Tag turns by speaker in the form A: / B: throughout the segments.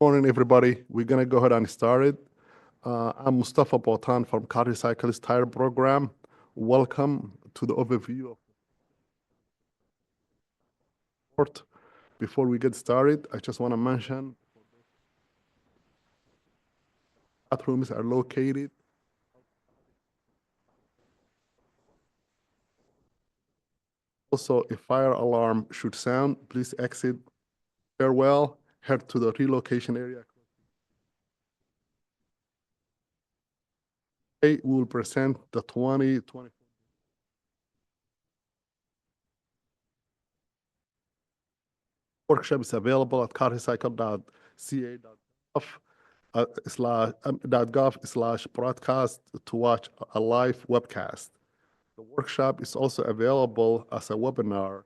A: Morning, everybody. We're going to go ahead and start it. I'm Mustafa Botan from CalRecycle's Tire Program. Welcome to the overview of sport. Before we get started, I just want to mention bathrooms are located. Also, if fire alarm should sound, please exit farewell, head to the relocation area. Today, we will present the 2020 workshop is available at carrecycle.ca.gov/broadcast to watch a live webcast. The workshop is also available as a webinar.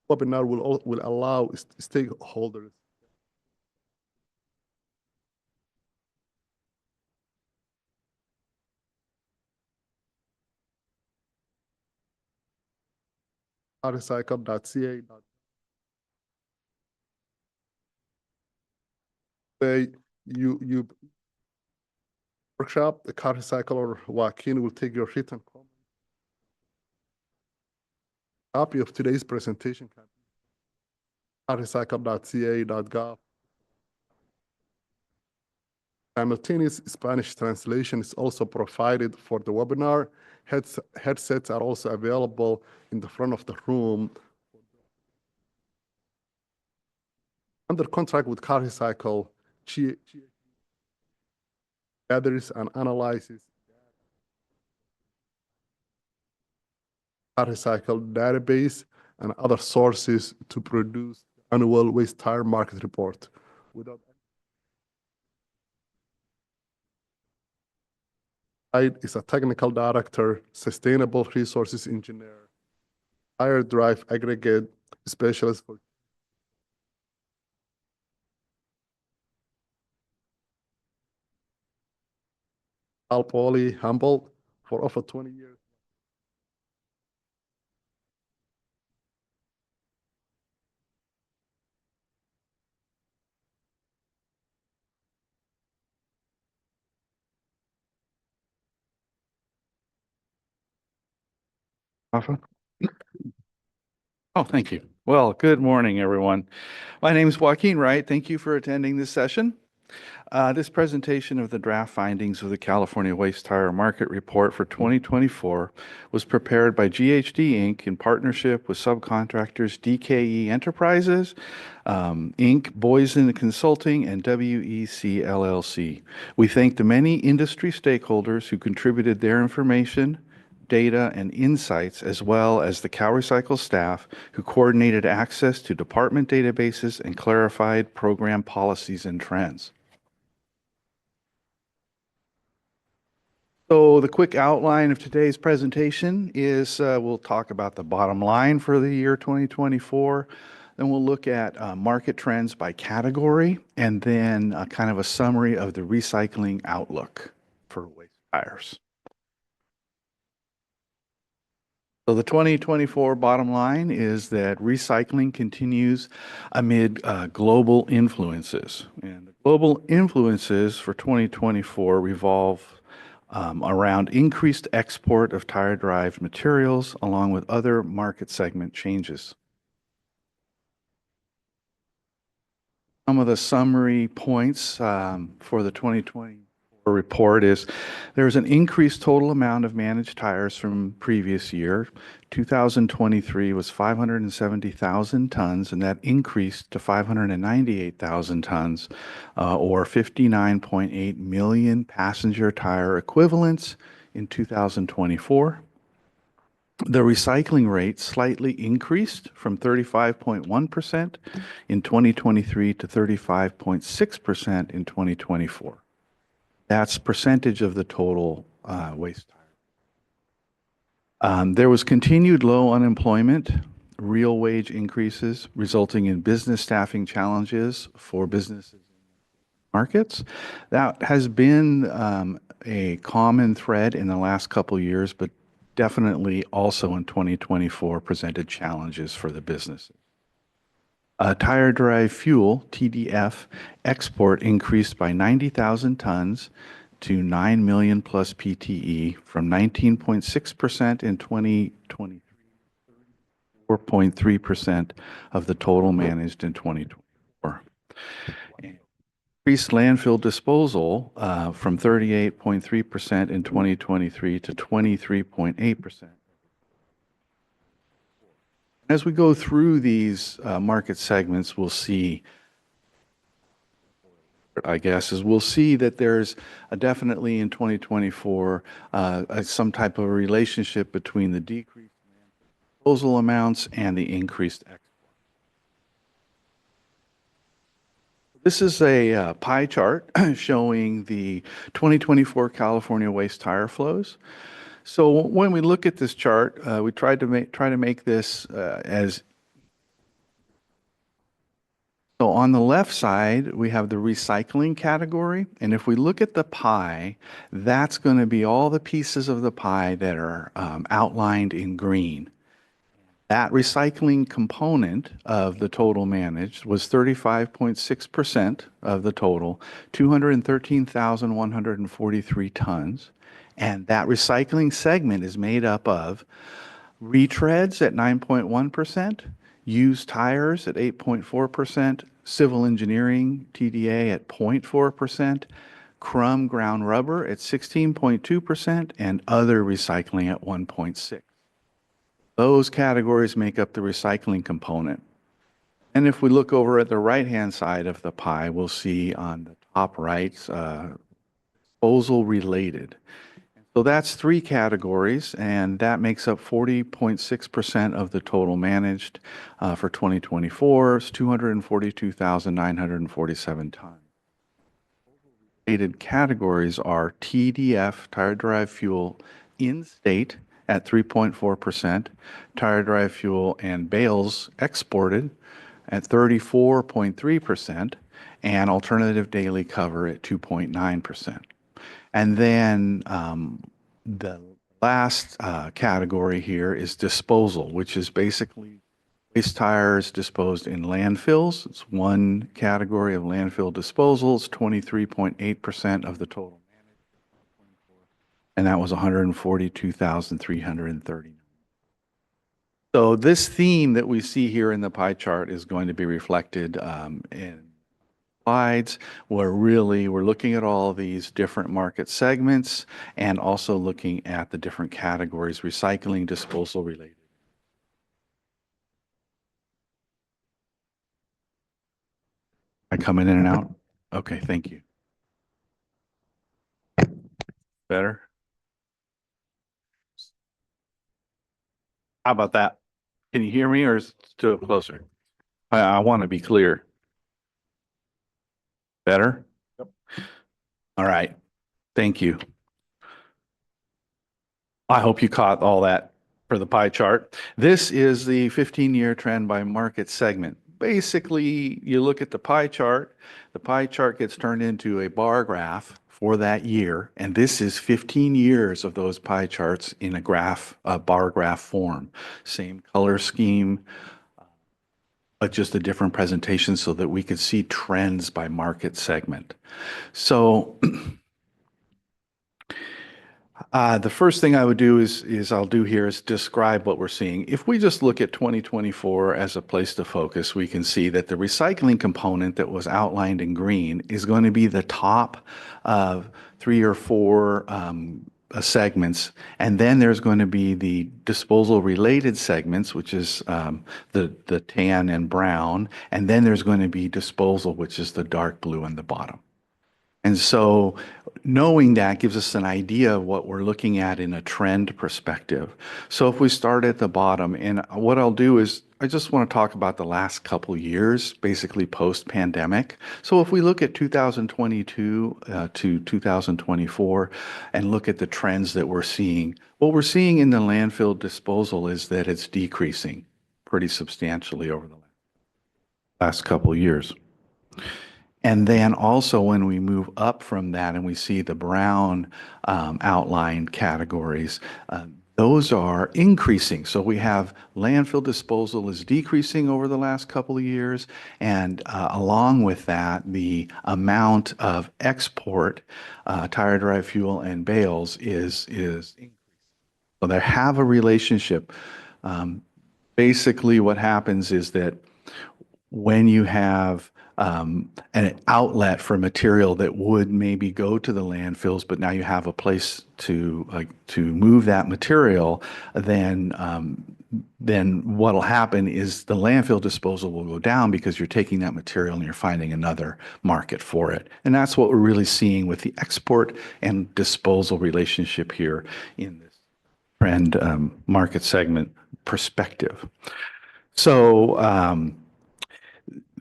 A: Webinar will allow stakeholders carrecycle.ca. You workshop, the car recycler Joaquin will take your written comment. Copy of today's presentation can be carrecycle.ca.gov. Simultaneous Spanish translation is also provided for the webinar. Headsets are also available in the front of the room. Under contract with CalRecycle, gathers and analyzes CalRecycle database and other sources to produce annual waste tire market report. Without is a technical director, sustainable resources engineer, tire drive aggregate specialist for Cal Poly Humboldt for over 20 years.
B: Oh, thank you. Well, good morning, everyone. My name is Joaquin Wright. Thank you for attending this session. This presentation of the draft findings of the California Waste Tire Market Report for 2024 was prepared by GHD Inc. in partnership with subcontractors DKE Enterprises, Inc., Boysen Consulting, and WEC LLC. We thank the many industry stakeholders who contributed their information, data, and insights, as well as the CalRecycle staff who coordinated access to department databases and clarified program policies and trends. So the quick outline of today's presentation is we'll talk about the bottom line for the year 2024. Then we'll look at market trends by category, and then kind of a summary of the recycling outlook for waste tires. So the 2024 bottom line is that recycling continues amid global influences. And the global influences for 2024 revolve around increased export of tire-derived materials, along with other market segment changes. Some of the summary points for the 2024 report is there's an increased total amount of managed tires from previous year. 2023 was 570,000 tons, and that increased to 598,000 tons, or 59.8 million passenger tire equivalents in 2024. The recycling rate slightly increased from 35.1% in 2023 to 35.6% in 2024. That's percentage of the total waste tire. There was continued low unemployment, real wage increases, resulting in business staffing challenges for businesses markets. That has been a common thread in the last couple years, but definitely also in 2024 presented challenges for the businesses. Tire-derived fuel, TDF, export increased by 90,000 tons to 9 million plus PTE from 19.6% in 2020, 4.3% of the total managed in 2024. Increased landfill disposal from 38.3% in 2023 to 23.8%. As we go through these market segments, we'll see, I guess, we'll see that there's definitely in 2024 some type of a relationship between the decreased disposal amounts and the increased export. This is a pie chart showing the 2024 California waste tire flows. So when we look at this chart, we tried to make this as so on the left side, we have the recycling category. And if we look at the pie, that's going to be all the pieces of the pie that are outlined in green. That recycling component of the total managed was 35.6% of the total, 213,143 tons. And that recycling segment is made up of retreads at 9.1%, used tires at 8.4%, civil engineering TDA at 0.4%, crumb ground rubber at 16.2%, and other recycling at 1.6%. Those categories make up the recycling component. And if we look over at the right-hand side of the pie, we'll see on the top right, disposal related. So that's three categories, and that makes up 40.6% of the total managed for 2024. It's 242,947 tons. Related categories are TDF, tire-derived fuel, in-state at 3.4%, tire-derived fuel and bales exported at 34.3%, and alternative daily cover at 2.9%. And then the last category here is disposal, which is basically waste tires disposed in landfills. It's one category of landfill disposals, 23.8% of the total. And that was 142,330. So this theme that we see here in the pie chart is going to be reflected in slides where really we're looking at all these different market segments and also looking at the different categories, recycling, disposal related. I come in and out? Okay, thank you. Better? How about that? Can you hear me or is it still closer? I want to be clear. Better? Yep. All right. Thank you. I hope you caught all that for the pie chart. This is the 15-year trend by market segment. Basically, you look at the pie chart gets turned into a bar graph for that year, and this is 15 years of those pie charts in a bar graph form. Same color scheme, but just a different presentation so that we could see trends by market segment. So the first thing I would do is describe what we're seeing. If we just look at 2024 as a place to focus, we can see that the recycling component that was outlined in green is going to be the top 3 or 4 segments, and then there's going to be the disposal related segments, which is the tan and brown, and then there's going to be disposal, which is the dark blue on the bottom. And so knowing that gives us an idea of what we're looking at in a trend perspective. So if we start at the bottom, and what I'll do is I just want to talk about the last couple years, basically post-pandemic. So if we look at 2022 to 2024 and look at the trends that we're seeing, what we're seeing in the landfill disposal is that it's decreasing pretty substantially over the last couple years. And then also when we move up from that and we see the brown outlined categories, those are increasing. So we have landfill disposal is decreasing over the last couple of years, and along with that, the amount of export tire-derived fuel and bales is increasing. So they have a relationship. Basically, what happens is that when you have an outlet for material that would maybe go to the landfills, but now you have a place to move that material, then what'll happen is the landfill disposal will go down because you're taking that material and you're finding another market for it. And that's what we're really seeing with the export and disposal relationship here in this trend market segment perspective. So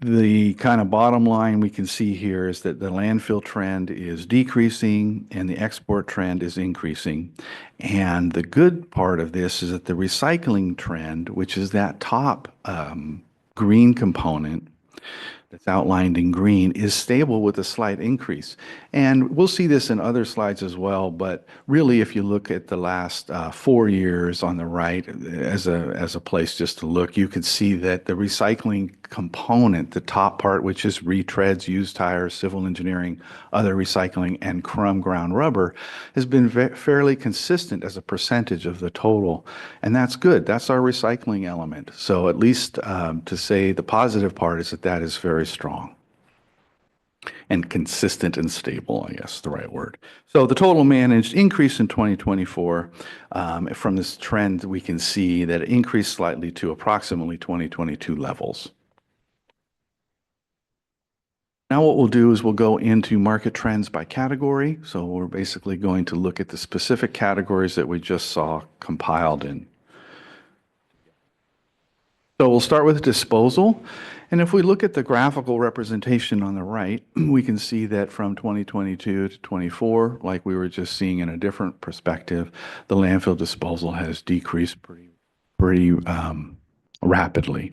B: the kind of bottom line we can see here is that the landfill trend is decreasing and the export trend is increasing. And the good part of this is that the recycling trend, which is that top green component that's outlined in green, is stable with a slight increase. And we'll see this in other slides as well, but really if you look at the last 4 years on the right as a place just to look, you can see that the recycling component, the top part, which is retreads, used tires, civil engineering, other recycling, and crumb ground rubber, has been fairly consistent as a percentage of the total. And that's good. That's our recycling element. So at least to say the positive part is that that is very strong and consistent and stable, I guess, the right word. So the total managed increase in 2024, from this trend, we can see that it increased slightly to approximately 2022 levels. Now what we'll do is we'll go into market trends by category. So we're basically going to look at the specific categories that we just saw compiled in. So we'll start with disposal. And if we look at the graphical representation on the right, we can see that from 2022 to 24, like we were just seeing in a different perspective, the landfill disposal has decreased pretty rapidly.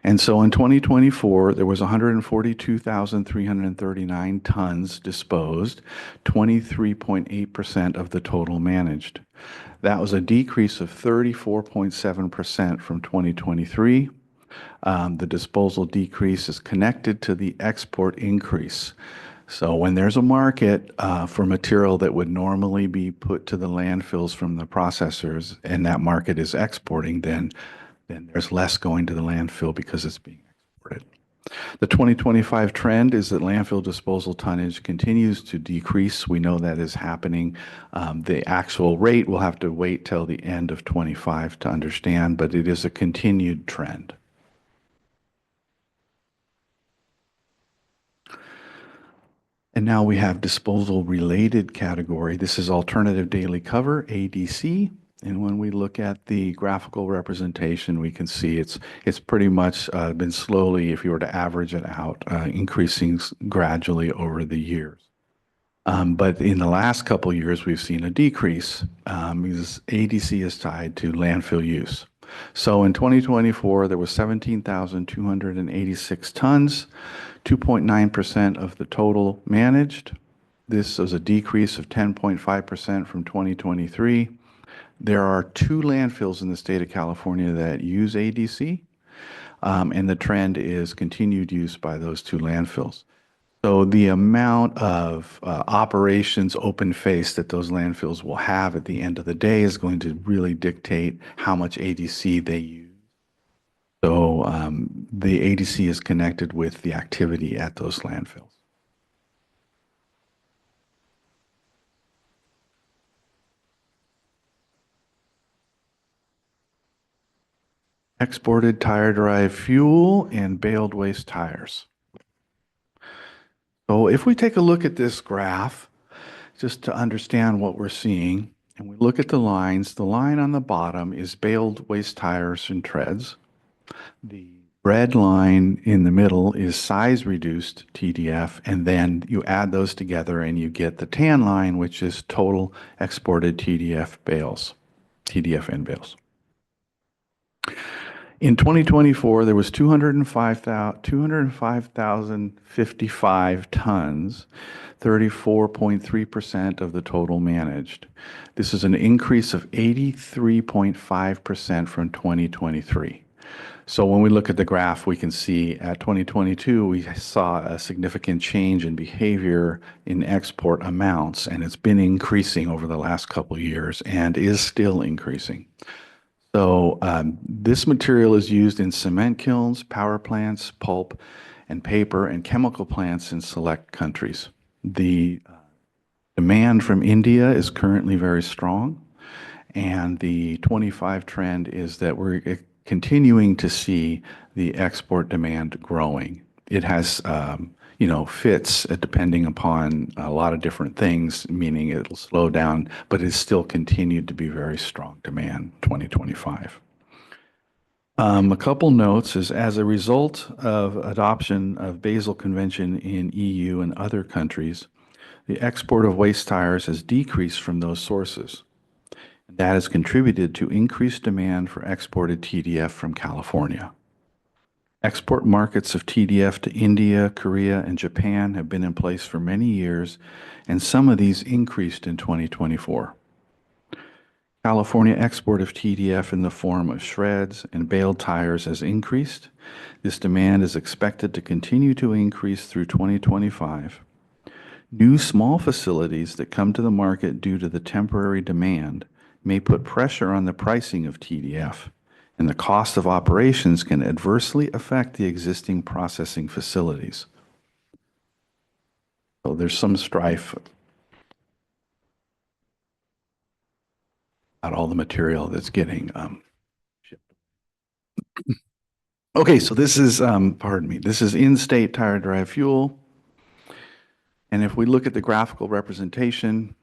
B: And so in 2024, there was 142,339 tons disposed, 23.8% of the total managed. That was a decrease of 34.7% from 2023. The disposal decrease is connected to the export increase. So when there's a market for material that would normally be put to the landfills from the processors, and that market is exporting, then there's less going to the landfill because it's being exported. The 2025 trend is that landfill disposal tonnage continues to decrease. We know that is happening. The actual rate, we'll have to wait till the end of 25 to understand, but it is a continued trend. And now we have disposal related category. This is alternative daily cover, ADC. And when we look at the graphical representation, we can see it's pretty much been slowly, if you were to average it out, increasing gradually over the years. But in the last couple of years, we've seen a decrease because ADC is tied to landfill use. So in 2024, there was 17,286 tons, 2.9% of the total managed. This was a decrease of 10.5% from 2023. There are 2 landfills in the state of California that use ADC, and the trend is continued use by those 2 landfills. So the amount of operations open face that those landfills will have at the end of the day is going to really dictate how much ADC they use. So the ADC is connected with the activity at those landfills. Exported tire-derived fuel and baled waste tires. So if we take a look at this graph, just to understand what we're seeing, and we look at the lines, the line on the bottom is baled waste tires and treads. The red line in the middle is size-reduced TDF, and then you add those together and you get the tan line, which is total exported TDF bales, TDF and bales. In 2024, there was 205,055 tons, 34.3% of the total managed. This is an increase of 83.5% from 2023. So when we look at the graph, we can see at 2022, we saw a significant change in behavior in export amounts, and it's been increasing over the last couple of years and is still increasing. So this material is used in cement kilns, power plants, pulp and paper, and chemical plants in select countries. The demand from India is currently very strong, and the 25 trend is that we're continuing to see the export demand growing. It has, fits depending upon a lot of different things, meaning it'll slow down, but it's still continued to be very strong demand 2025. A couple notes is as a result of adoption of Basel Convention in EU and other countries, the export of waste tires has decreased from those sources. That has contributed to increased demand for exported TDF from California. Export markets of TDF to India, Korea, and Japan have been in place for many years, and some of these increased in 2024. California export of TDF in the form of shreds and baled tires has increased. This demand is expected to continue to increase through 2025. New small facilities that come to the market due to the temporary demand may put pressure on the pricing of TDF, and the cost of operations can adversely affect the existing processing facilities. So there's some strife about all the material that's getting shipped. Okay, so this is, this is in-state tire-derived fuel. And if we look at the graphical representation,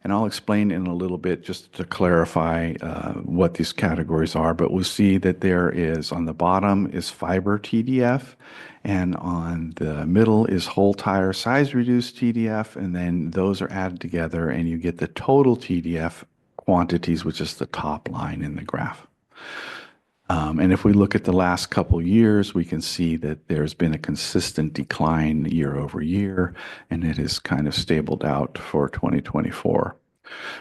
B: and I'll explain in a little bit just to clarify what these categories are, but we'll see that there is on the bottom is fiber TDF, and on the middle is whole tire size reduced TDF, and then those are added together and you get the total TDF quantities, which is the top line in the graph. And if we look at the last couple years, we can see that there's been a consistent decline year over year, and it has kind of stabled out for 2024.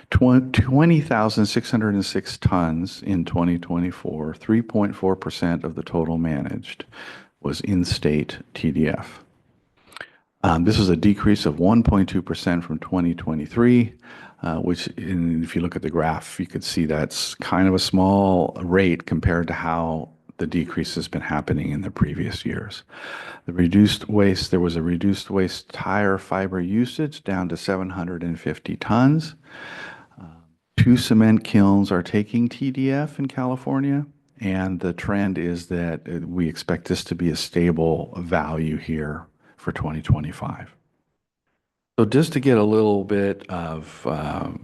B: 20,606 tons in 2024, 3.4% of the total managed was in-state TDF. This is a decrease of 1.2% from 2023. Which, if you look at the graph, you could see that's kind of a small rate compared to how the decrease has been happening in the previous years. There was a reduced waste tire fiber usage down to 750 tons. 2 cement kilns are taking TDF in California, and the trend is that we expect this to be a stable value here for 2025. So just to get a little bit of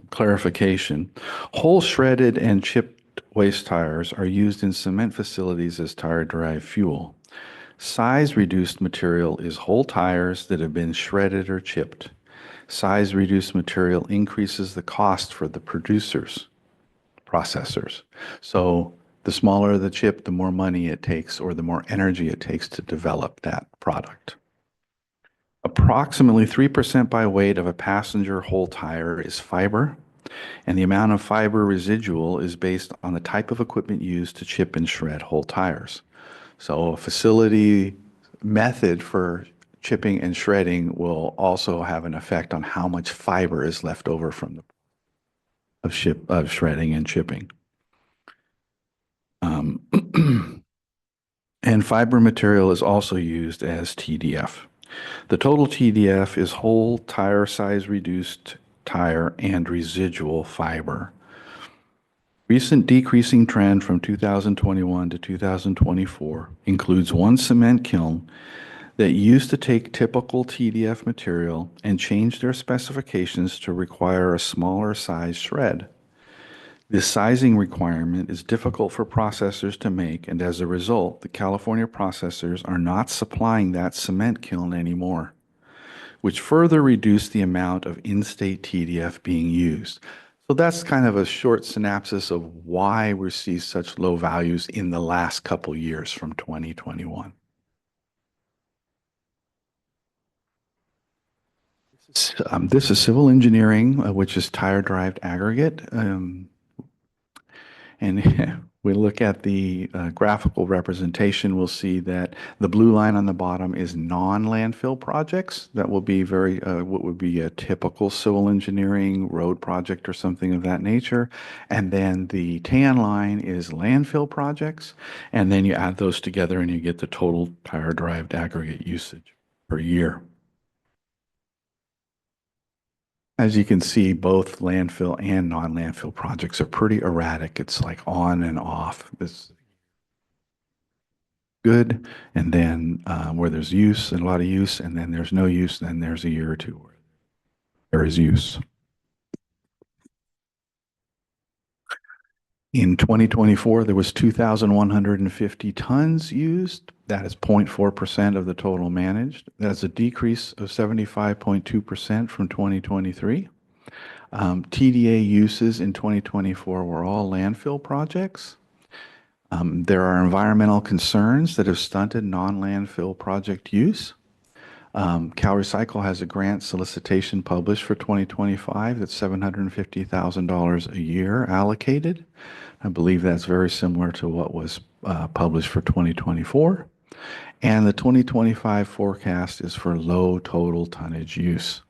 B: clarification, whole shredded and chipped waste tires are used in cement facilities as tire-derived fuel. Size-reduced material is whole tires that have been shredded or chipped. Size-reduced material increases the cost for the processors. So the smaller the chip, the more money it takes or the more energy it takes to develop that product. Approximately 3% by weight of a passenger whole tire is fiber, and the amount of fiber residual is based on the type of equipment used to chip and shred whole tires. So a facility method for chipping and shredding will also have an effect on how much fiber is left over from the of shredding and chipping. And fiber material is also used as TDF. The total TDF is whole tire size reduced tire and residual fiber. Recent decreasing trend from 2021 to 2024 includes one cement kiln that used to take typical TDF material and change their specifications to require a smaller size shred. This sizing requirement is difficult for processors to make, and as a result, the California processors are not supplying that cement kiln anymore, which further reduced the amount of in-state TDF being used. So that's kind of a short synopsis of why we see such low values in the last couple years from 2021. This is civil engineering, which is tire-derived aggregate. And we look at the graphical representation, we'll see that the blue line on the bottom is non-landfill projects. That will be very, what would be a typical civil engineering road project or something of that nature. And then the tan line is landfill projects. And then you add those together and you get the total tire-derived aggregate usage per year. As you can see, both landfill and non-landfill projects are pretty erratic. It's like on and off. This good, and then where there's use and a lot of use, and then there's no use, then there's a year or two where there is use. In 2024, there was 2,150 tons used. That is 0.4% of the total managed. That's a decrease of 75.2% from 2023. TDA uses in 2024 were all landfill projects. There are environmental concerns that have stunted non-landfill project use. CalRecycle has a grant solicitation published for 2025 that's $750,000 a year allocated. I believe that's very similar to what was published for 2024. And the 2025 forecast is for low total tonnage use.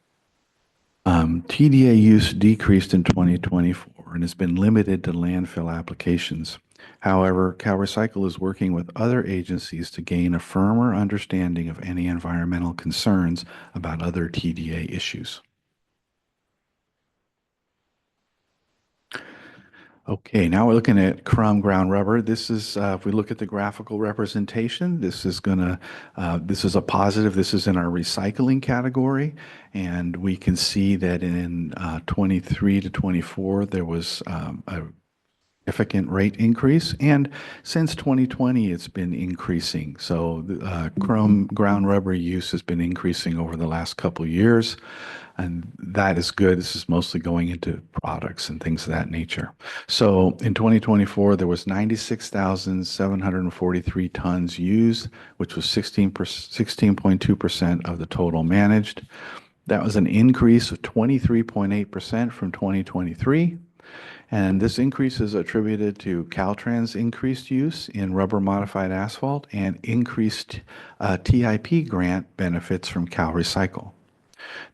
B: TDA use decreased in 2024 and has been limited to landfill applications. However, CalRecycle is working with other agencies to gain a firmer understanding of any environmental concerns about other TDA issues. Okay, now we're looking at chrome ground rubber. This is, if we look at the graphical representation, this is this is a positive. This is in our recycling category. And we can see that in 23 to 24, there was a significant rate increase. And since 2020, it's been increasing. So chrome ground rubber use has been increasing over the last couple of years. And that is good. This is mostly going into products and things of that nature. So in 2024, there was 96,743 tons used, which was 16.2% of the total managed. That was an increase of 23.8% from 2023. And this increase is attributed to Caltrans' increased use in rubber modified asphalt and increased TIP grant benefits from CalRecycle.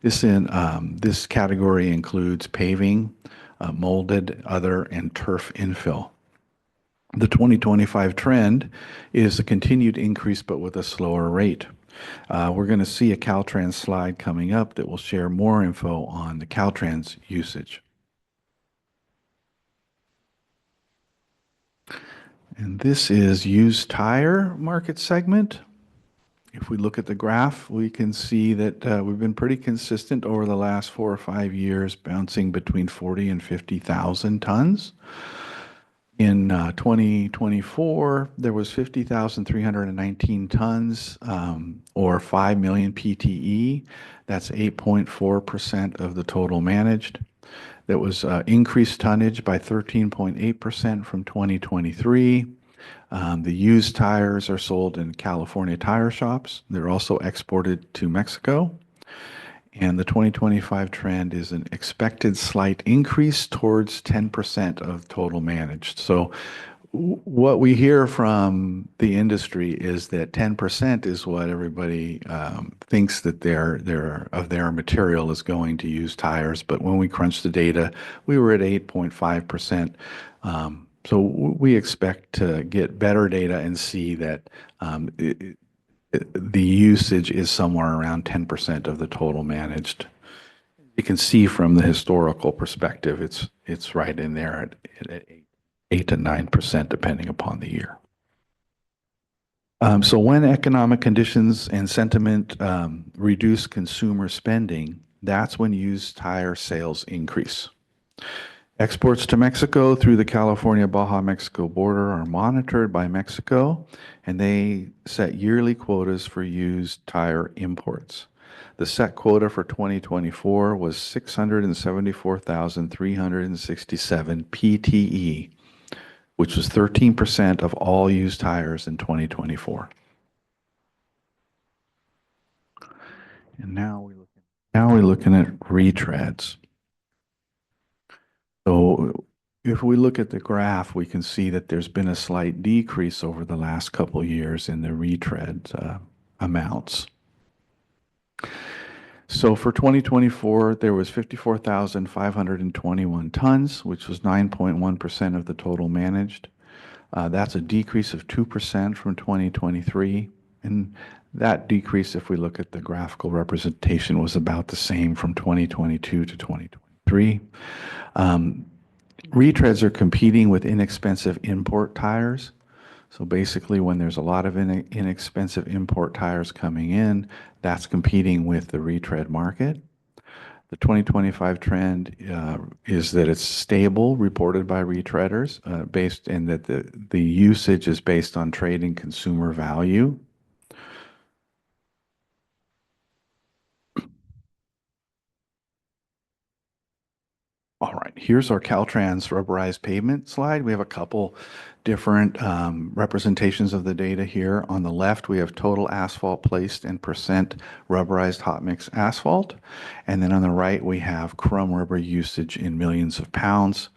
B: This category includes paving, molded, other, and turf infill. The 2025 trend is a continued increase, but with a slower rate. We're going to see a Caltrans slide coming up that will share more info on the Caltrans usage. And this is used tire market segment. If we look at the graph, we can see that we've been pretty consistent over the last 4 or 5 years, bouncing between 40 and 50,000 tons. In 2024, there was 50,319 tons, or 5 million PTE. That's 8.4% of the total managed. That was increased tonnage by 13.8% from 2023. The used tires are sold in California tire shops. They're also exported to Mexico. And the 2025 trend is an expected slight increase towards 10% of total managed. So what we hear from the industry is that 10% is what everybody thinks that their material is going to use tires. But when we crunch the data, we were at 8.5%. So we expect to get better data and see that the usage is somewhere around 10% of the total managed. You can see from the historical perspective, it's right in there at 8 to 9%, depending upon the year. So when economic conditions and sentiment reduce consumer spending, that's when used tire sales increase. Exports to Mexico through the California-Baja Mexico border are monitored by Mexico, and they set yearly quotas for used tire imports. The set quota for 2024 was 674,367 PTE, which was 13% of all used tires in 2024. And now we're looking at retreads. So if we look at the graph, we can see that there's been a slight decrease over the last couple of years in the retread amounts. So for 2024, there was 54,521 tons, which was 9.1% of the total managed. That's a decrease of 2% from 2023. And that decrease, if we look at the graphical representation, was about the same from 2022 to 2023. Retreads are competing with inexpensive import tires. So basically, when there's a lot of inexpensive import tires coming in, that's competing with the retread market. The 2025 trend is that it's stable, reported by retreaders, based in that the usage is based on trading consumer value. All right, here's our Caltrans rubberized pavement slide. We have a couple different representations of the data here. On the left, we have total asphalt placed and percent rubberized hot mix asphalt. And then on the right, we have crumb rubber usage in millions of pounds.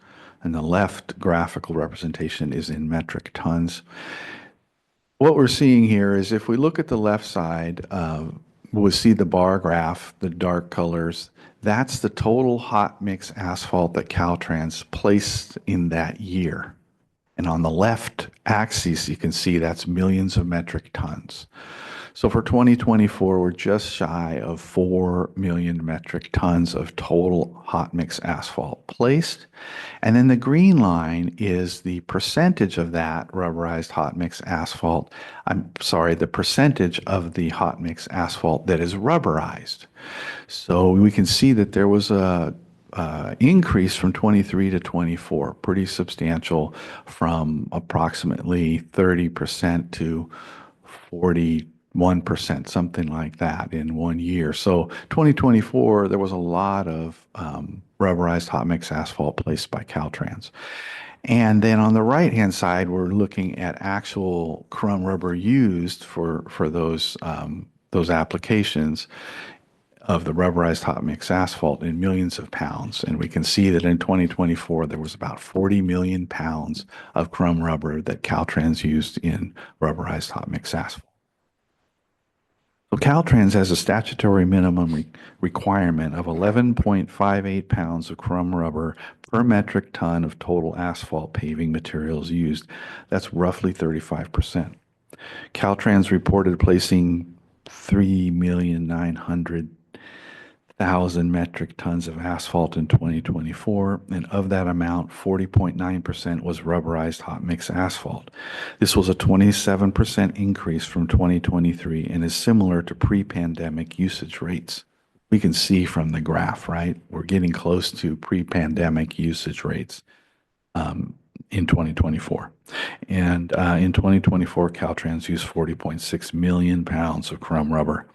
B: And the left graphical representation is in metric tons. What we're seeing here is if we look at the left side, we'll see the bar graph, the dark colors. That's the total hot mix asphalt that Caltrans placed in that year. And on the left axis, you can see that's millions of metric tons. So for 2024, we're just shy of 4 million metric tons of total hot mix asphalt placed. And then the green line is the percentage of that rubberized hot mix asphalt. The percentage of the hot mix asphalt that is rubberized. So we can see that there was a increase from 23 to 24, pretty substantial, from approximately 30% to 41%, something like that in 1 year. So 2024, there was a lot of rubberized hot mix asphalt placed by Caltrans. And then on the right-hand side, we're looking at actual crumb rubber used for those applications of the rubberized hot mix asphalt in millions of pounds. And we can see that in 2024, there was about 40 million pounds of crumb rubber that Caltrans used in rubberized hot mix asphalt. So Caltrans has a statutory minimum requirement of 11.58 pounds of crumb rubber per metric ton of total asphalt paving materials used. That's roughly 35%. Caltrans reported placing 3,900,000 metric tons of asphalt in 2024, and of that amount, 40.9% was rubberized hot mix asphalt. This was a 27% increase from 2023 and is similar to pre-pandemic usage rates. We can see from the graph, right? We're getting close to pre-pandemic usage rates in 2024. And in 2024, Caltrans used 40.6 million pounds of crumb rubber,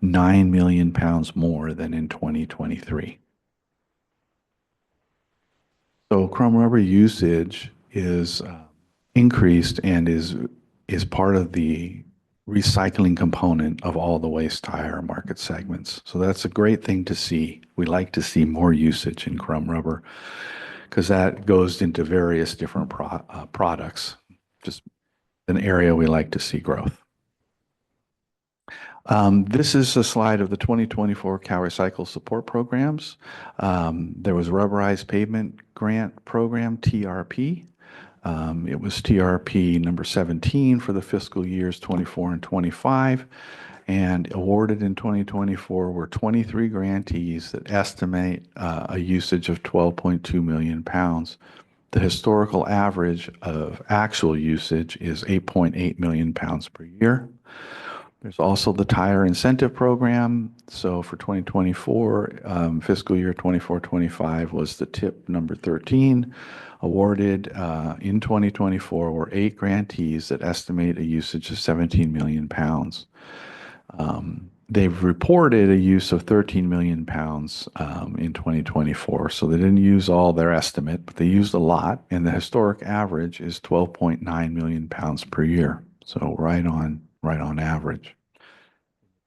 B: 9 million pounds more than in 2023. So crumb rubber usage is increased and is part of the recycling component of all the waste tire market segments. So that's a great thing to see. We like to see more usage in crumb rubber because that goes into various different products. Just an area we like to see growth. This is a slide of the 2024 CalRecycle support programs. There was Rubberized Pavement Grant Program, TRP. It was TRP number 17 for the fiscal years 24 and 25. And awarded in 2024 were 23 grantees that estimate a usage of 12.2 million pounds. The historical average of actual usage is 8.8 million pounds per year. There's also the Tire Incentive Program. So for 2024, fiscal year 24-25 was the tip number 13. Awarded in 2024 were 8 grantees that estimate a usage of 17 million pounds. they've reported a use of 13 million pounds in 2024. So they didn't use all their estimate, but they used a lot. And the historic average is 12.9 million pounds per year. So right on average.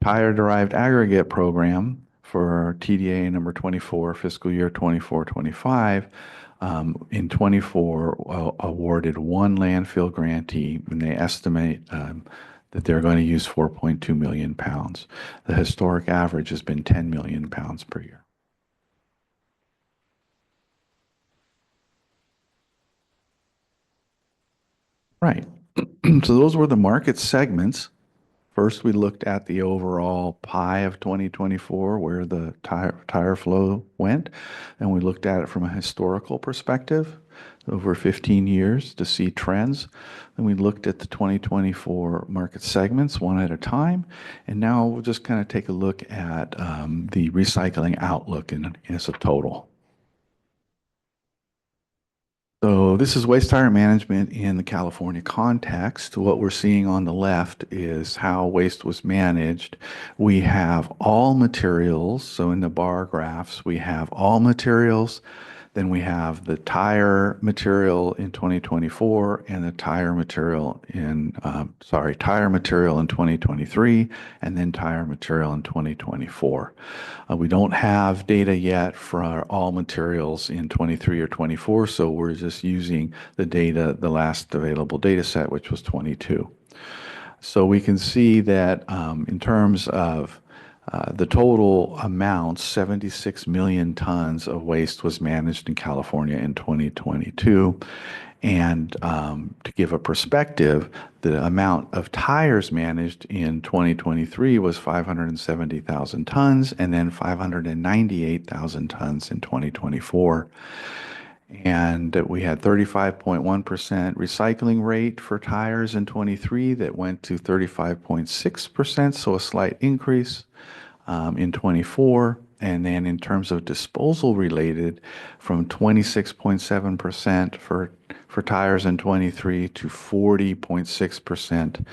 B: Tire-derived aggregate program for TDA number 24, fiscal year 24-25, in 24 awarded one landfill grantee, and they estimate that they're going to use 4.2 million pounds. The historic average has been 10 million pounds per year. Right. So those were the market segments. First, we looked at the overall pie of 2024, where the tire flow went, and we looked at it from a historical perspective over 15 years to see trends. Then we looked at the 2024 market segments one at a time, and now we'll just kind of take a look at the recycling outlook as a total. So this is waste tire management in the California context. What we're seeing on the left is how waste was managed. We have all materials. So in the bar graphs, we have all materials. Then we have the tire material in 2024 and the tire material in 2023, and then tire material in 2024. We don't have data yet for all materials in 23 or 24, so we're just using the data, the last available data set, which was 22. So we can see that in terms of the total amount, 76 million tons of waste was managed in California in 2022. And to give a perspective, the amount of tires managed in 2023 was 570,000 tons, and then 598,000 tons in 2024. And we had 35.1% recycling rate for tires in 23 that went to 35.6%, so a slight increase in 24. And then in terms of disposal related, from 26.7% for tires in 23 to 40.6%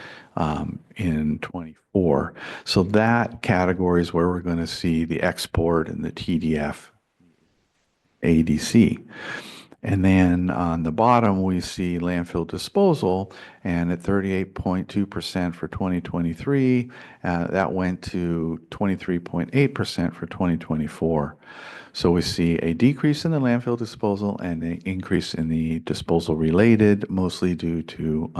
B: in 24. So that category is where we're going to see the export and the TDF ADC. And then on the bottom, we see landfill disposal, and at 38.2% for 2023, that went to 23.8% for 2024. So we see a decrease in the landfill disposal and an increase in the disposal related, mostly due to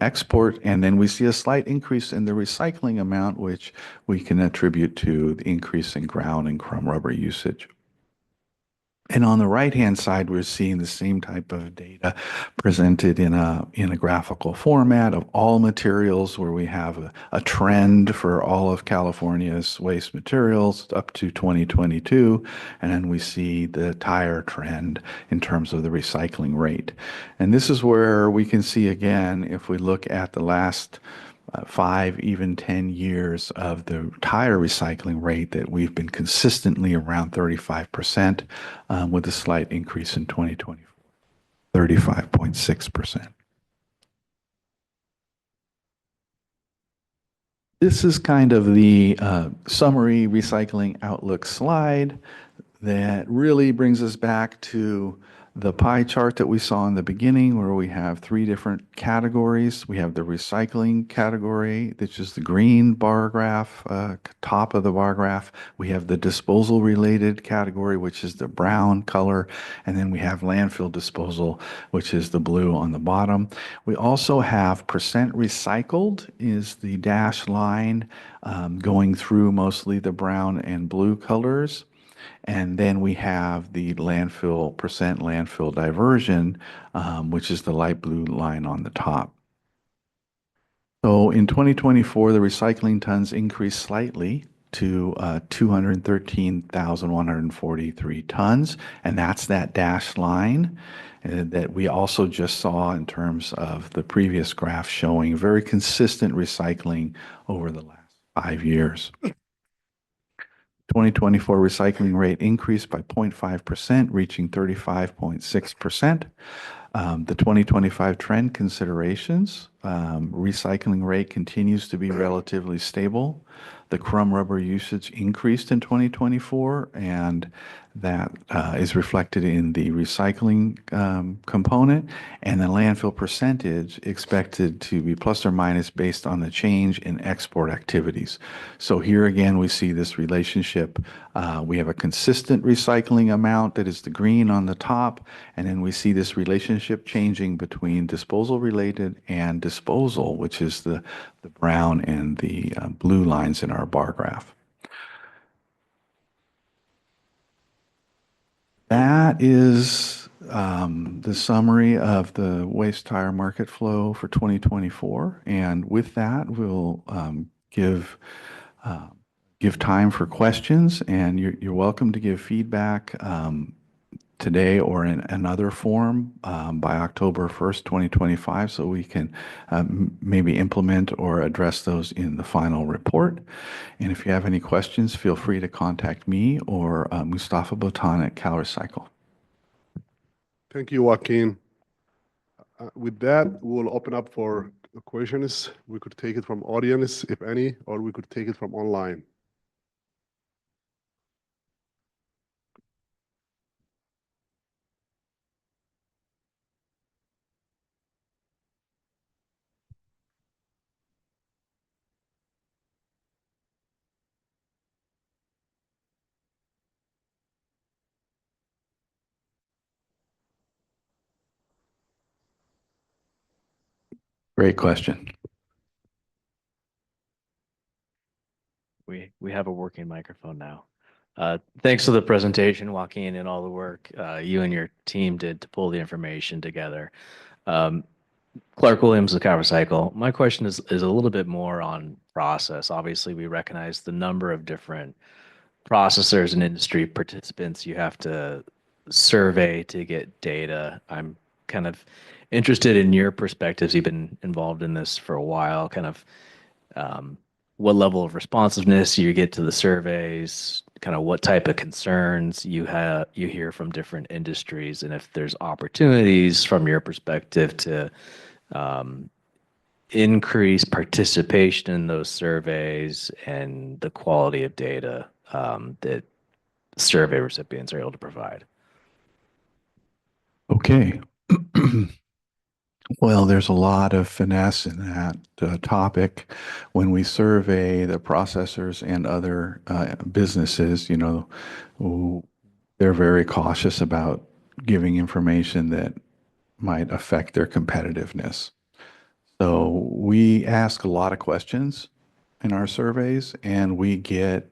B: export. And then we see a slight increase in the recycling amount, which we can attribute to the increase in ground and crumb rubber usage. And on the right-hand side, we're seeing the same type of data presented in a graphical format of all materials, where we have a trend for all of California's waste materials up to 2022. And then we see the tire trend in terms of the recycling rate. And this is where we can see, again, if we look at the last 5, even 10 years of the tire recycling rate, that we've been consistently around 35%, with a slight increase in 2024, 35.6%. This is kind of the summary recycling outlook slide that really brings us back to the pie chart that we saw in the beginning, where we have 3 different categories. We have the recycling category, which is the green bar graph, top of the bar graph. We have the disposal related category, which is the brown color. And then we have landfill disposal, which is the blue on the bottom. We also have percent recycled is the dashed line going through mostly the brown and blue colors. And then we have the percent landfill diversion, which is the light blue line on the top. So in 2024, the recycling tons increased slightly to 213,143 tons. And that's that dashed line that we also just saw in terms of the previous graph, showing very consistent recycling over the last 5 years. 2024 recycling rate increased by 0.5%, reaching 35.6%. The 2025 trend considerations recycling rate continues to be relatively stable. The crumb rubber usage increased in 2024, and that is reflected in the recycling component, and the landfill percentage expected to be plus or minus based on the change in export activities. So here again, we see this relationship. We have a consistent recycling amount that is the green on the top, and then we see this relationship changing between disposal related and disposal, which is the brown and the blue lines in our bar graph. That is the summary of the waste tire market flow for 2024. And with that, we'll give time for questions, and you're welcome to give feedback today or in another form by October 1st, 2025, so we can maybe implement or address those in the final report. And if you have any questions, feel free to contact me or Mustafa Botan at CalRecycle.
A: Thank you, Joaquin. With that, we'll open up for questions. We could take it from audience, if any, or we could take it from online.
B: Great question.
C: We have a working microphone now. Thanks for the presentation, Joaquin, and all the work you and your team did to pull the information together. Clark Williams with CalRecycle. My question is a little bit more on process. Obviously, we recognize the number of different processors and industry participants you have to survey to get data. I'm kind of interested in your perspectives. You've been involved in this for a while, kind of what level of responsiveness you get to the surveys, kind of what type of concerns you hear from different industries, and if there's opportunities from your perspective to increase participation in those surveys and the quality of data that survey recipients are able to provide.
B: Okay. Well, there's a lot of finesse in that topic. When we survey the processors and other businesses, they're very cautious about giving information that might affect their competitiveness. So we ask a lot of questions in our surveys, and we get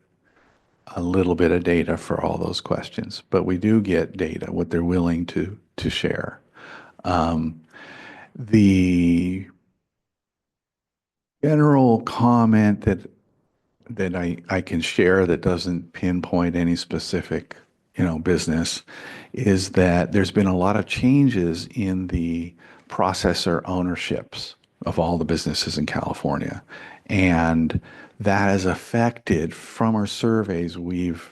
B: a little bit of data for all those questions, but we do get data, what they're willing to share. The general comment that I can share that doesn't pinpoint any specific, business is that there's been a lot of changes in the processor ownerships of all the businesses in California. And that has affected, from our surveys, we've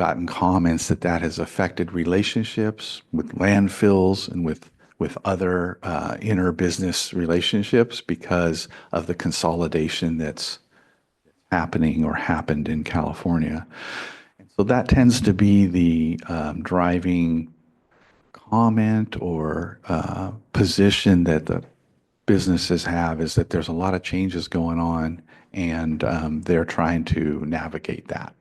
B: gotten comments that has affected relationships with landfills and with other inter-business relationships because of the consolidation that's happening or happened in California. And so that tends to be the driving comment or position that the businesses have, is that there's a lot of changes going on, and they're trying to navigate that.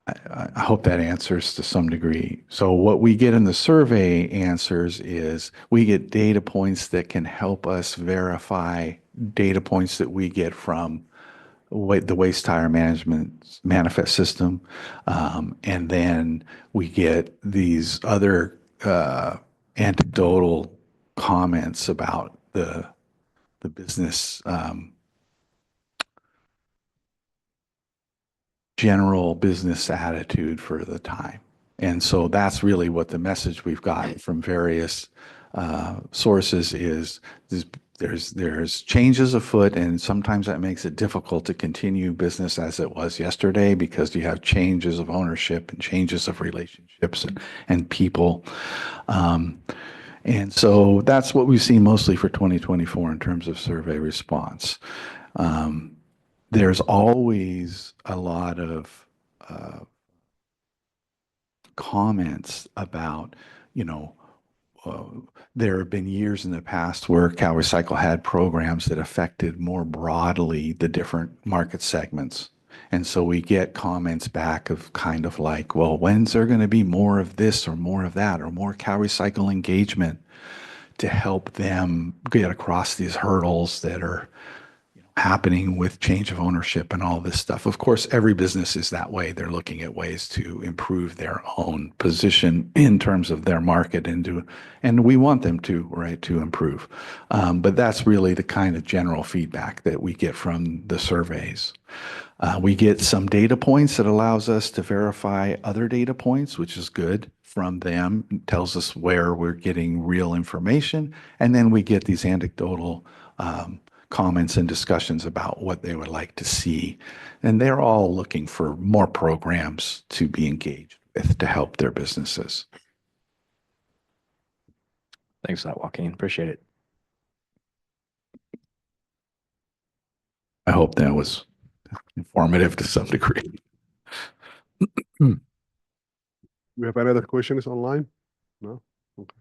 B: I hope that answers to some degree. So what we get in the survey answers is we get data points that can help us verify data points that we get from the waste tire management manifest system. And then we get these other anecdotal comments about the business general business attitude for the time. And so that's really what the message we've got from various sources is there's changes afoot, and sometimes that makes it difficult to continue business as it was yesterday because you have changes of ownership and changes of relationships and people. And so that's what we've seen mostly for 2024 in terms of survey response. There's always a lot of comments about, you know, uh, there have been years in the past where CalRecycle had programs that affected more broadly the different market segments. And so we get comments back of kind of like, well, when's there going to be more of this or more of that or more CalRecycle engagement to help them get across these hurdles that are happening with change of ownership and all this stuff. Of course, every business is that way. They're looking at ways to improve their own position in terms of their market and we want them to, right, to improve. But that's really the kind of general feedback that we get from the surveys. We get some data points that allows us to verify other data points, which is good from them. It tells us where we're getting real information. And then we get these anecdotal comments and discussions about what they would like to see. And they're all looking for more programs to be engaged with to help their businesses.
C: Thanks for that, Joaquin. Appreciate it.
B: I hope that was informative to some degree.
A: Do we have any other questions online? No? Okay.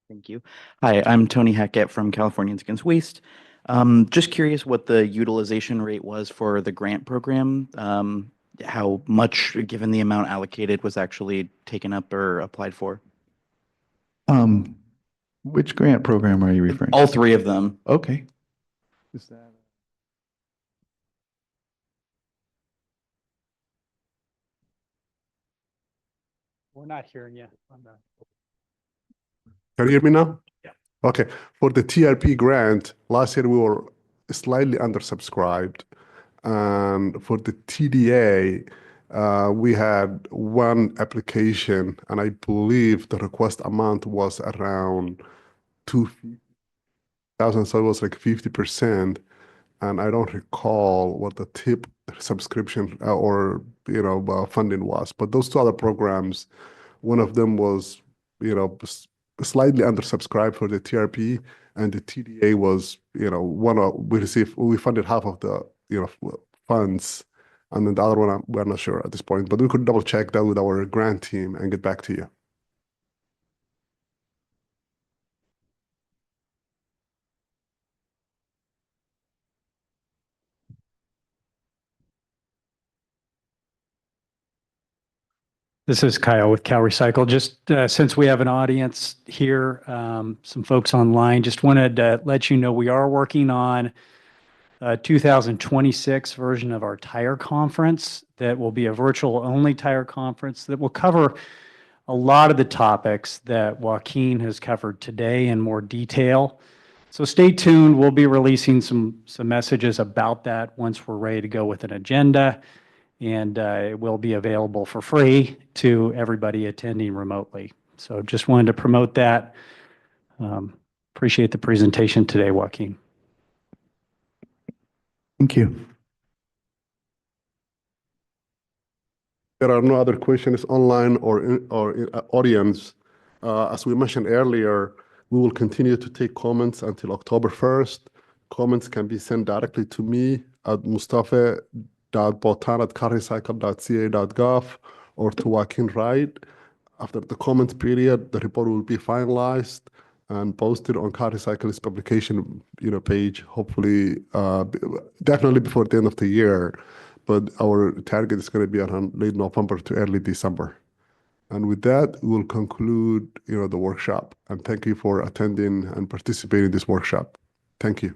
D: Thank you. Hi, I'm Tony Hackett from Californians Against Waste. Just curious what the utilization rate was for the grant program. How much, given the amount allocated, was actually taken up or applied for?
B: Which grant program are you referring to?
D: All three of them.
B: Okay. Is that?
E: We're not hearing you on the.
A: Can you hear me now?
D: Yeah.
A: Okay. For the TRP grant, last year we were slightly undersubscribed. And for the TDA, we had one application, and I believe the request amount was around 2,000, so it was like 50%. And I don't recall what the tip subscription or funding was. But those two other programs, one of them was slightly undersubscribed for the TRP, and the TDA was we funded half of the funds, and then the other one we're not sure at this point. But we could double check that with our grant team and get back to you.
E: This is Kyle with CalRecycle. Just since we have an audience here, some folks online, just wanted to let you know we are working on a 2026 version of our tire conference that will be a virtual only tire conference that will cover a lot of the topics that Joaquin has covered today in more detail. So stay tuned. We'll be releasing some messages about that once we're ready to go with an agenda. And it will be available for free to everybody attending remotely. So just wanted to promote that. Appreciate the presentation today, Joaquin.
B: Thank you.
A: There are no other questions online or in audience. As we mentioned earlier, we will continue to take comments until October 1st. Comments can be sent directly to me at mustafa.botan@calrecycle.ca.gov or to Joaquin Wright. After the comment period, the report will be finalized and posted on CalRecycle's publication page, hopefully, definitely before the end of the year. But our target is going to be around late November to early December. And with that, we'll conclude the workshop. And thank you for attending and participating in this workshop. Thank you.